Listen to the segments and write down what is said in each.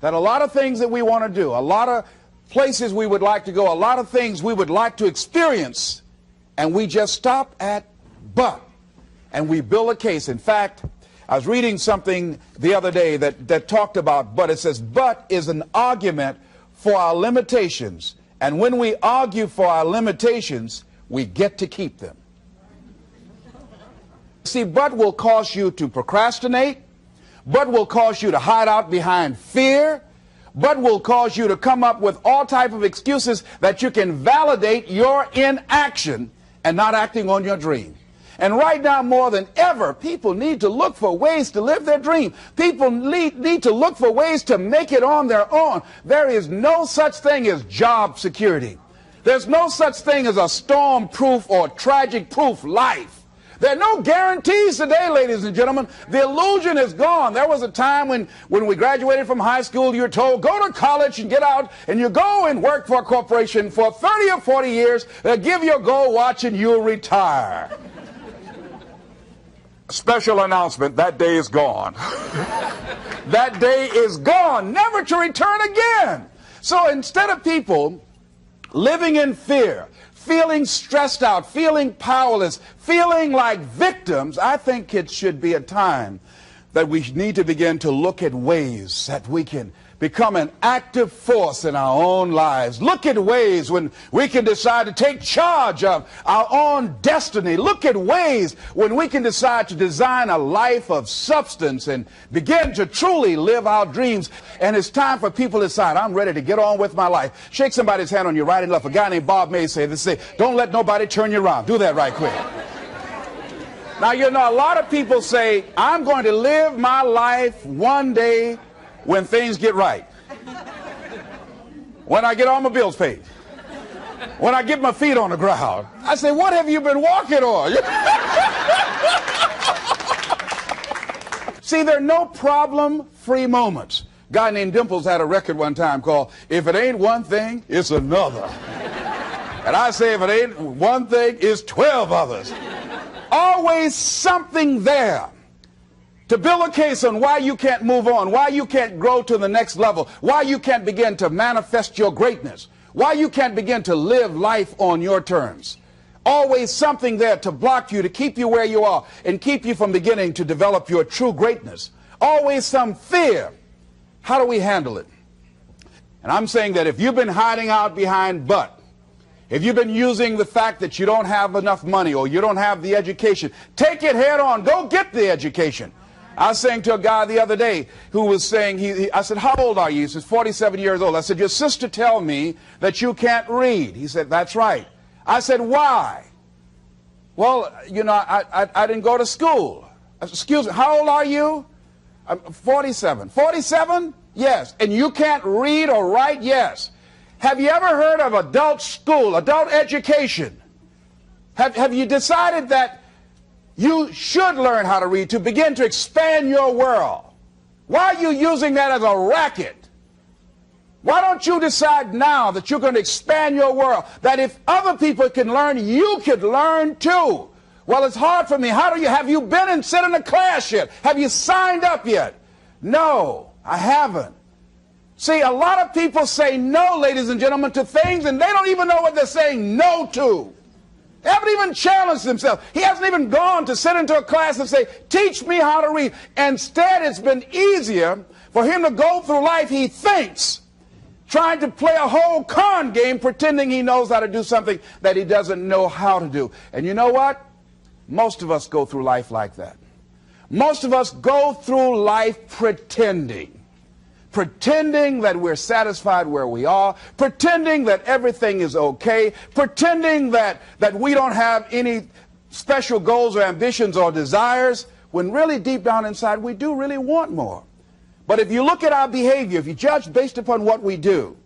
that a lot of things that we want to do, a lot of places we would like to go, a lot of things we would like to experience, and we just stop at but, and we build a case. In fact, I was reading something the other day that talked about but. It says, but is an argument for our limitations, and when we argue for our limitations, we get to keep them. See, but will cause you to procrastinate, but will cause you to hide out behind fear, but will cause you to come up with all type of excuses that you can validate your inaction and not acting on your dream. And right now, more than ever, people need to look for ways to live their dream. People need to look for ways to make it on their own. There is no such thing as job security. There's no such thing as a storm-proof or tragic-proof life. There are no guarantees today, ladies and gentlemen. The illusion is gone. There was a time when we graduated from high school, you were told, go to college and get out, and you go and work for a corporation for 30 or 40 years. They'll give you a gold watch and you'll retire. Special announcement, that day is gone. That day is gone, never to return again. So instead of people living in fear, feeling stressed out, feeling powerless, feeling like victims, I think it should be a time that we need to begin to look at ways that we can become an active force in our own lives. Look at ways when we can decide to take charge of our own destiny. Look at ways when we can decide to design a life of substance and begin to truly live our dreams. And it's time for people to decide, I'm ready to get on with my life. Shake somebody's hand on your right and left. A guy named Bob May said this, don't let nobody turn you around. Do that right quick. Now, you know, a lot of people say, I'm going to live my life one day when things get right, when I get all my bills paid, when I get my feet on the ground. I say, what have you been walking on? See, there are no problem-free moments. A guy named Dimples had a record one time called, If It Ain't One Thing, It's Another. And I say, if it ain't one thing, it's 12 others. Always something there to build a case on why you can't move on, why you can't grow to the next level, why you can't begin to manifest your greatness, why you can't begin to live life on your terms. Always something there to block you, to keep you where you are, and keep you from beginning to develop your true greatness. Always some fear. How do we handle it? And I'm saying that if you've been hiding out behind but, if you've been using the fact that you don't have enough money or you don't have the education, take it head on. Go get the education. I was saying to a guy the other day who was saying, I said, how old are you? He says, 47 years old. I said, your sister tell me that you can't read. He said, that's right. I said, why? Well, you know, I didn't go to school. I said, excuse me, how old are you? I'm 47. 47? Yes. And you can't read or write? Yes. Have you ever heard of adult school, adult education? Have you decided that you should learn how to read to begin to expand your world? Why are you using that as a racket? Why don't you decide now that you're going to expand your world, that if other people can learn, you could learn too? Well, it's hard for me. Have you been and sit in a class yet? Have you signed up yet? No, I haven't. See, a lot of people say no, ladies and gentlemen, to things, and they don't even know what they're saying no to. They haven't even challenged themselves. He hasn't even gone to sit into a class and say, teach me how to read. Instead, it's been easier for him to go through life, he thinks, trying to play a whole con game, pretending he knows how to do something that he doesn't know how to do. And you know what? Most of us go through life like that. Most of us go through life pretending that we're satisfied where we are, pretending that everything is okay, pretending that we don't have any special goals or ambitions or desires, when really deep down inside we do really want more. But if you look at our behavior, if you judge based upon what we do,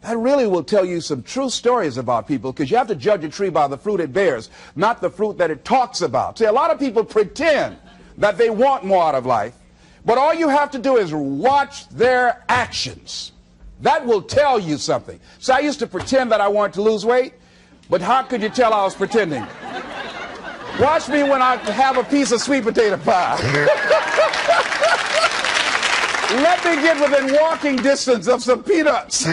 that really will tell you some true stories about people, because you have to judge a tree by the fruit it bears, not the fruit that it talks about. See, a lot of people pretend that they want more out of life, but all you have to do is watch their actions. That will tell you something. So I used to pretend that I wanted to lose weight, but how could you tell I was pretending? Watch me when I have a piece of sweet potato pie. Let me get within walking distance of some peanuts,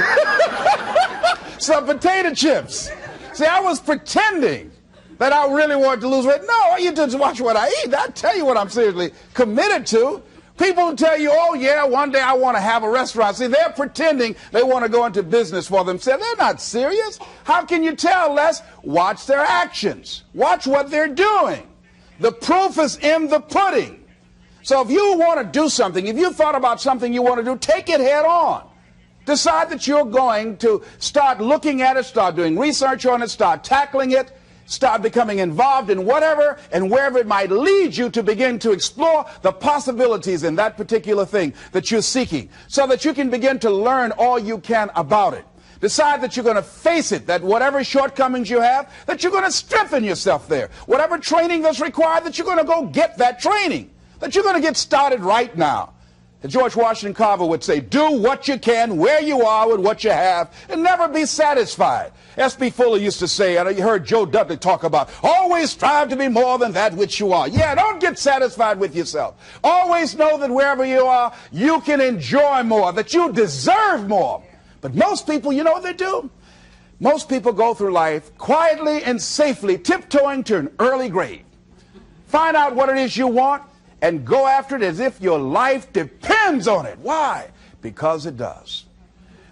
some potato chips. See, I was pretending that I really wanted to lose weight. No, all you do is watch what I eat. I tell you what I'm seriously committed to. People tell you, oh yeah, one day I want to have a restaurant. See, they're pretending they want to go into business for themselves. They're not serious. How can you tell, Les? Watch their actions. Watch what they're doing. The proof is in the pudding. So if you want to do something, if you thought about something you want to do, take it head on. Decide that you're going to start looking at it, start doing research on it, start tackling it. Start becoming involved in whatever and wherever it might lead you to begin to explore the possibilities in that particular thing that you're seeking so that you can begin to learn all you can about it. Decide that you're going to face it, that whatever shortcomings you have, that you're going to strengthen yourself there. Whatever training that's required, that you're going to go get that training, that you're going to get started right now. George Washington Carver would say, do what you can where you are with what you have and never be satisfied. S.B. Fuller used to say, and you heard Joe Dudley talk about, always strive to be more than that which you are. Yeah, don't get satisfied with yourself. Always know that wherever you are, you can enjoy more, that you deserve more. But most people, you know what they do? Most people go through life quietly and safely tiptoeing to an early grave. Find out what it is you want and go after it as if your life depends on it. Why? Because it does.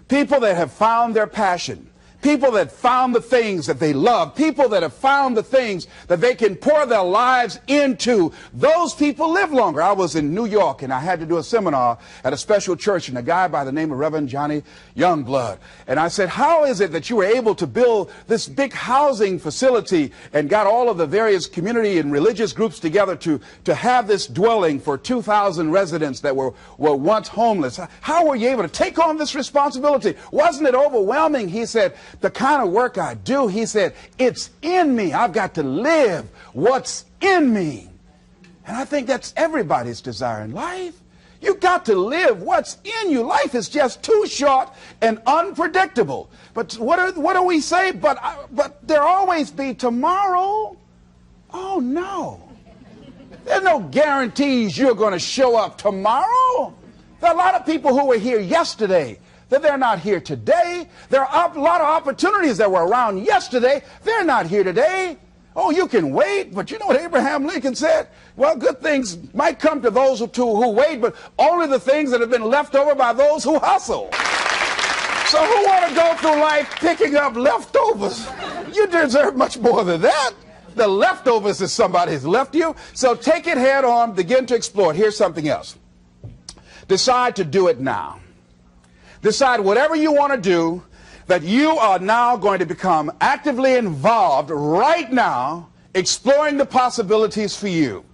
People that have found their passion, people that found the things that they love, people that have found the things that they can pour their lives into, those people live longer. I was in New York and I had to do a seminar at a special church, and a guy by the name of Reverend Johnny Youngblood. And I said, how is it that you were able to build this big housing facility and got all of the various community and religious groups together to have this dwelling for 2,000 residents that were once homeless? How were you able to take on this responsibility? Wasn't it overwhelming? He said, the kind of work I do, he said, it's in me. I've got to live what's in me. And I think that's everybody's desire in life. You've got to live what's in you. Life is just too short and unpredictable. But what do we say? But there'll always be tomorrow. Oh, no. There's no guarantees you're going to show up tomorrow. There are a lot of people who were here yesterday that they're not here today. There are a lot of opportunities that were around yesterday. They're not here today. Oh, you can wait, but you know what Abraham Lincoln said? Well, good things might come to those who wait, but only the things that have been left over by those who hustle. So who want to go through life picking up leftovers? You deserve much more than that. The leftovers is somebody's left you. So take it head on, begin to explore it. Here's something else. Decide to do it now. Decide whatever you want to do, that you are now going to become actively involved right now, exploring the possibilities for you.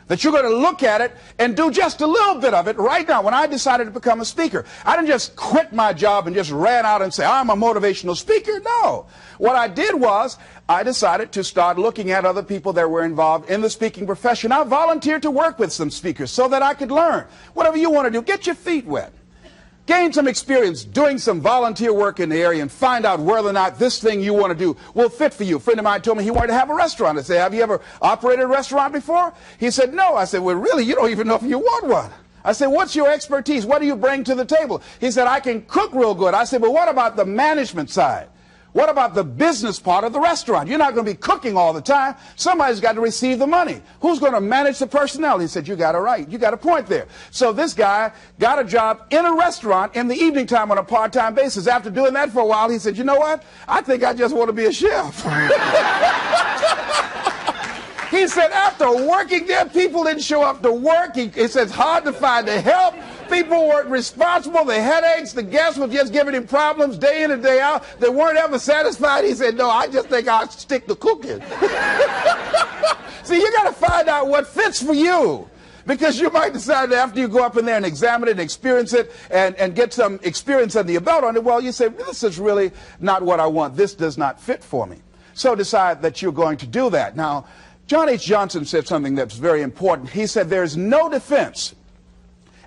That you're going to look at it and do just a little bit of it right now. When I decided to become a speaker, I didn't just quit my job and just ran out and say, I'm a motivational speaker. No. What I did was I decided to start looking at other people that were involved in the speaking profession. I volunteered to work with some speakers so that I could learn. Whatever you want to do, get your feet wet. Gain some experience doing some volunteer work in the area and find out whether or not this thing you want to do will fit for you. A friend of mine told me he wanted to have a restaurant. I said, have you ever operated a restaurant before? He said, no. I said, well, really, you don't even know if you want one. I said, what's your expertise? What do you bring to the table? He said, I can cook real good. I said, but what about the management side? What about the business part of the restaurant? You're not going to be cooking all the time. Somebody's got to receive the money. Who's going to manage the personnel? He said, you got it right. You got a point there. So this guy got a job in a restaurant in the evening time on a part-time basis. After doing that for a while, he said, you know what? I think I just want to be a chef. He said, after working there, people didn't show up to work. He said, it's hard to find the help. People weren't responsible. The headaches, the guests were just giving him problems day in and day out. They weren't ever satisfied. He said, no, I just think I'll stick to cooking. See, you got to find out what fits for you. Because you might decide that after you go up in there and examine it and experience it and get some experience under your belt on it, well, you say, this is really not what I want. This does not fit for me. So decide that you're going to do that. Now, John H. Johnson said something that's very important. He said, there's no defense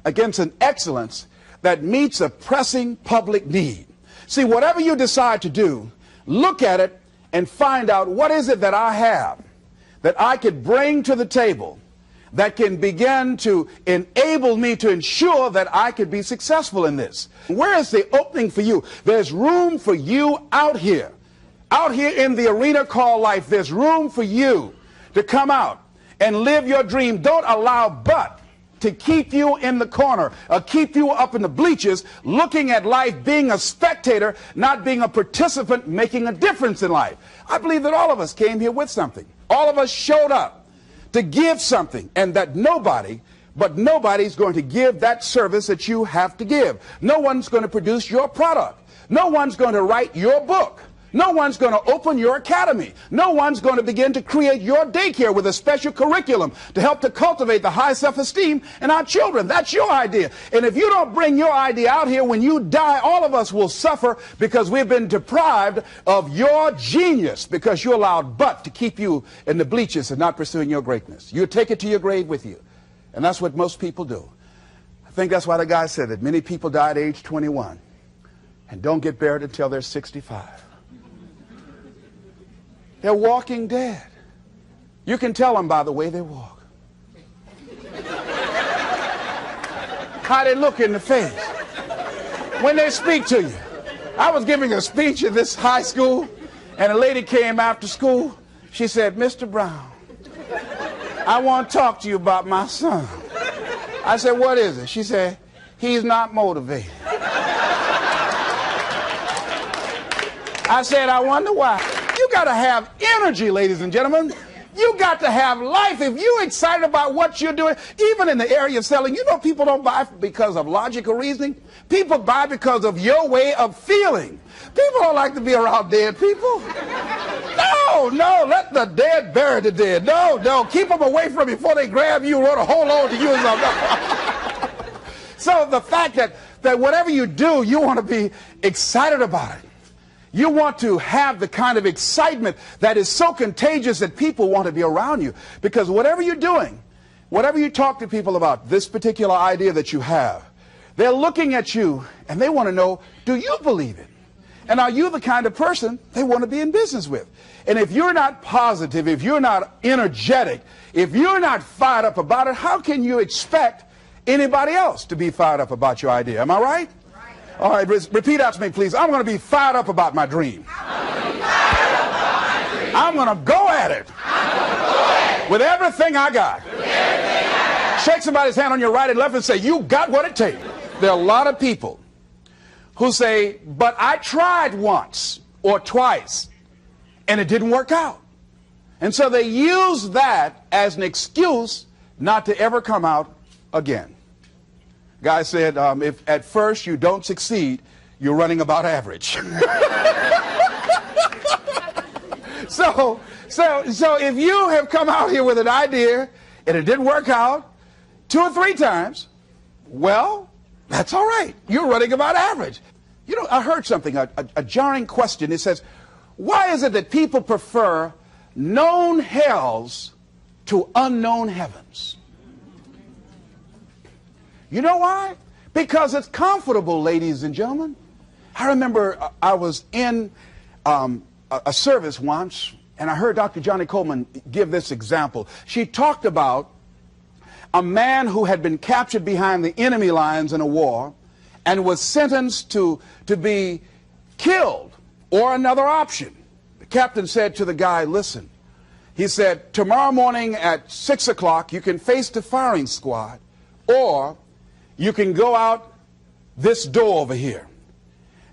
against an excellence that meets a pressing public need. See, whatever you decide to do, look at it and find out what is it that I have that I could bring to the table that can begin to enable me to ensure that I could be successful in this. Where is the opening for you? There's room for you out here in the arena called life. There's room for you to come out and live your dream. Don't allow but to keep you in the corner, or keep you up in the bleachers, looking at life, being a spectator, not being a participant, making a difference in life. I believe that all of us came here with something. All of us showed up to give something, and that nobody's going to give that service that you have to give. No one's going to produce your product. No one's going to write your book. No one's going to open your academy. No one's going to begin to create your daycare with a special curriculum to help to cultivate the high self-esteem in our children. That's your idea. And if you don't bring your idea out here, when you die, all of us will suffer because we've been deprived of your genius, because you allowed but to keep you in the bleachers and not pursuing your greatness. You take it to your grave with you. And that's what most people do. I think that's why the guy said that many people die at age 21 and don't get buried until they're 65. They're walking dead. You can tell them by the way they walk. How they look in the face. When they speak to you. I was giving a speech at this high school, and a lady came after school. She said, "Mr. Brown, I want to talk to you about my son." I said, "What is it?" She said, "He's not motivated." I said, "I wonder why." You got to have energy, ladies and gentlemen. You got to have life. If you're excited about what you're doing, even in the area of selling, you know, people don't buy because of logical reasoning. People buy because of your way of feeling. People don't like to be around dead people. No, let the dead bury the dead. No, keep them away from you before they grab you and want to hold on to you or something. So the fact that whatever you do, you want to be excited about it. You want to have the kind of excitement that is so contagious that people want to be around you. Because whatever you're doing, whatever you talk to people about, this particular idea that you have, they're looking at you and they want to know, do you believe it? And are you the kind of person they want to be in business with? And if you're not positive, if you're not energetic, if you're not fired up about it, how can you expect anybody else to be fired up about your idea? Am I right? All right, repeat after me, please. I'm going to be fired up about my dream. I'm going to go at it with everything I got. Shake somebody's hand on your right and left and say, "You got what it takes." There are a lot of people who say, "But I tried once or twice and it didn't work out." And so they use that as an excuse not to ever come out again. Guy said, if at first you don't succeed, you're running about average. So if you have come out here with an idea and it didn't work out 2 or 3 times, well, that's all right. You're running about average. You know, I heard something, a jarring question. It says, why is it that people prefer known hells to unknown heavens? You know why? Because it's comfortable, ladies and gentlemen. I remember I was in a service once, and I heard Dr. Johnny Coleman give this example. She talked about a man who had been captured behind the enemy lines in a war and was sentenced to be killed or another option. The captain said to the guy, "Listen," he said, "tomorrow morning at 6 o'clock you can face the firing squad, or you can go out this door over here."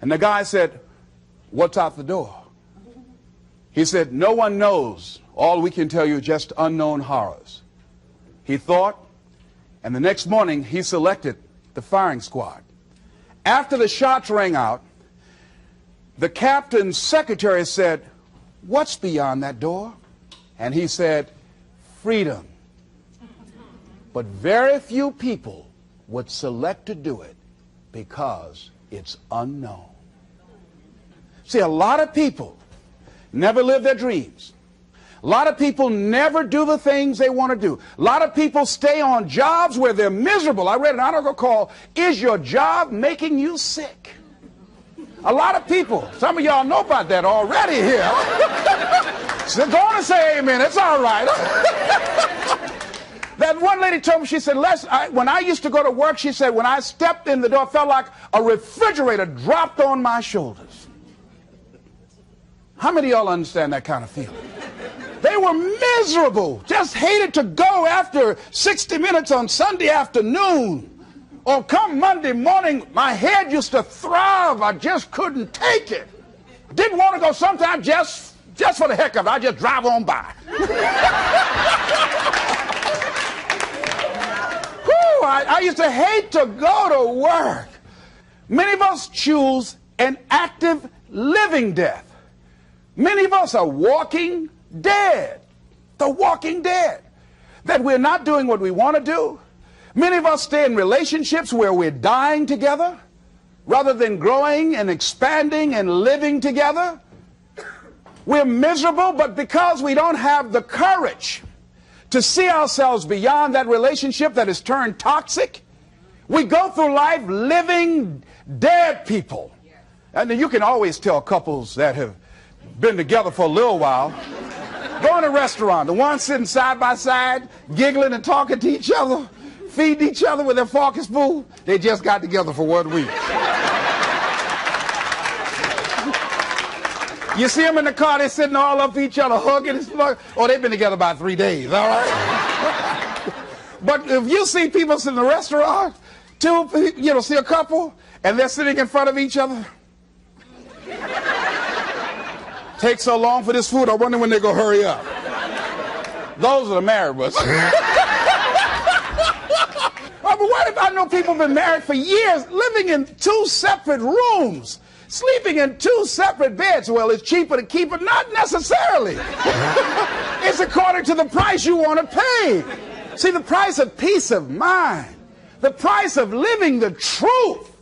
And the guy said, "What's out the door?" He said, "No one knows. All we can tell you is just unknown horrors." He thought, and the next morning he selected the firing squad. After the shots rang out, the captain's secretary said, "What's beyond that door?" And he said, "Freedom." But very few people would select to do it because it's unknown. See, a lot of people never live their dreams. A lot of people never do the things they want to do. A lot of people stay on jobs where they're miserable. I read an article called, "Is Your Job Making You Sick?" A lot of people, some of y'all know about that already here. So go on and say amen. It's all right. And one lady told me, she said, Les, when I used to go to work, she said, when I stepped in the door, it felt like a refrigerator dropped on my shoulders. How many of y'all understand that kind of feeling? They were miserable, just hated to go after 60 minutes on Sunday afternoon. Or come Monday morning, my head used to throb. I just couldn't take it. Didn't want to go sometimes just for the heck of it. I just drive on by. I used to hate to go to work. Many of us choose an active living death. Many of us are walking dead. The walking dead. That we're not doing what we want to do. Many of us stay in relationships where we're dying together rather than growing and expanding and living together. We're miserable, but because we don't have the courage to see ourselves beyond that relationship that has turned toxic, we go through life living dead people. And you can always tell couples that have been together for a little while. Go in a restaurant, the ones sitting side by side, giggling and talking to each other, feeding each other with their fork and spoon, they just got together for 1 week. You see them in the car, they're sitting all up each other, hugging and stuff. Oh, they've been together about 3 days, all right? But if you see people in the restaurant, see a couple, and they're sitting in front of each other. Takes so long for this food, I wonder when they're going to hurry up. Those are the married ones. Oh, but what if I know people have been married for years, living in 2 separate rooms? Sleeping in 2 separate beds. Well, it's cheaper to keep it. Not necessarily. It's according to the price you want to pay. See, the price of peace of mind, the price of living the truth,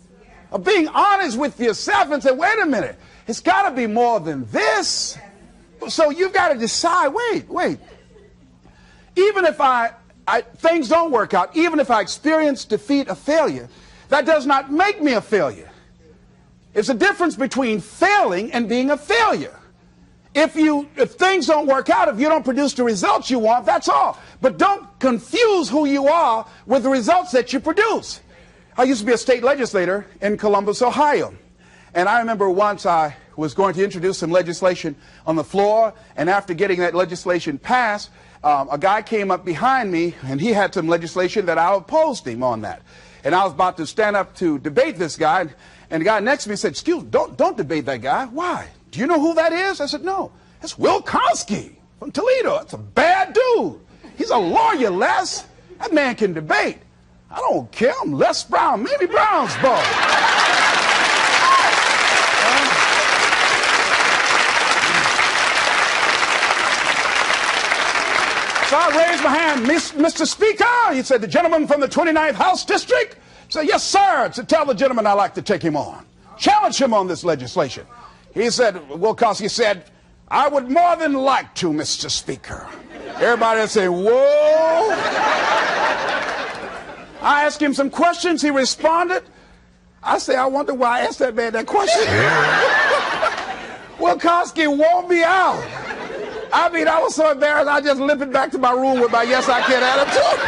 of being honest with yourself and say, wait a minute, it's got to be more than this. So you've got to decide, wait. Even if things don't work out, even if I experience defeat or failure, that does not make me a failure. It's a difference between failing and being a failure. If things don't work out, if you don't produce the results you want, that's all. But don't confuse who you are with the results that you produce. I used to be a state legislator in Columbus, Ohio. And I remember once I was going to introduce some legislation on the floor, and after getting that legislation passed, a guy came up behind me, and he had some legislation that I opposed him on that. And I was about to stand up to debate this guy, and the guy next to me said, excuse me, don't debate that guy. Why? Do you know who that is? I said, no. It's Will Kosky from Toledo. That's a bad dude. He's a lawyer, Les. That man can debate. I don't care. I'm Les Brown, Mamie Brown's boy. So I raised my hand, Mr. Speaker. He said, the gentleman from the 29th House District. I said, yes, sir. To tell the gentleman I'd like to take him on. Challenge him on this legislation. He said, Will Kosky said, I would more than like to, Mr. Speaker. Everybody would say, whoa. I asked him some questions. He responded. I say, I wonder why I asked that man that question. Will Kosky wore me out. I mean, I was so embarrassed, I just limped back to my room with my yes, I can attitude.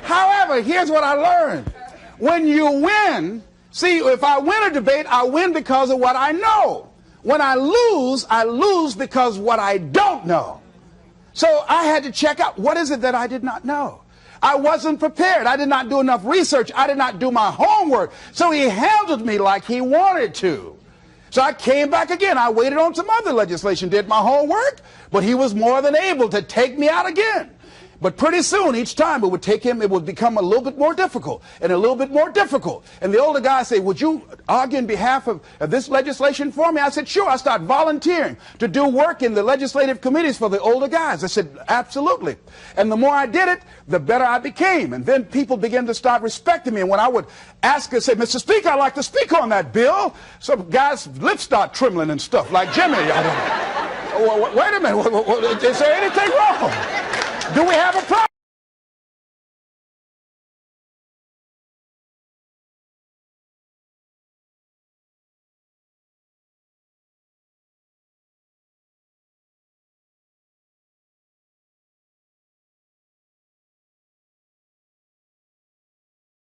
However, here's what I learned. When you win, see, if I win a debate, I win because of what I know. When I lose because of what I don't know. So I had to check out, what is it that I did not know? I wasn't prepared. I did not do enough research. I did not do my homework. So he handled me like he wanted to. So I came back again. I waited on some other legislation, did my homework, but he was more than able to take me out again. But pretty soon, each time it would become a little bit more difficult and a little bit more difficult. And the older guy said, would you argue in behalf of this legislation for me? I said, sure. I started volunteering to do work in the legislative committees for the older guys. I said, absolutely. And the more I did it, the better I became. And then people began to start respecting me. And when I would ask and say, Mr. Speaker, I'd like to speak on that bill, some guys' lips start trembling and stuff, like Jimmy. I don't know. Wait a minute. Is there anything wrong? Do we have a problem?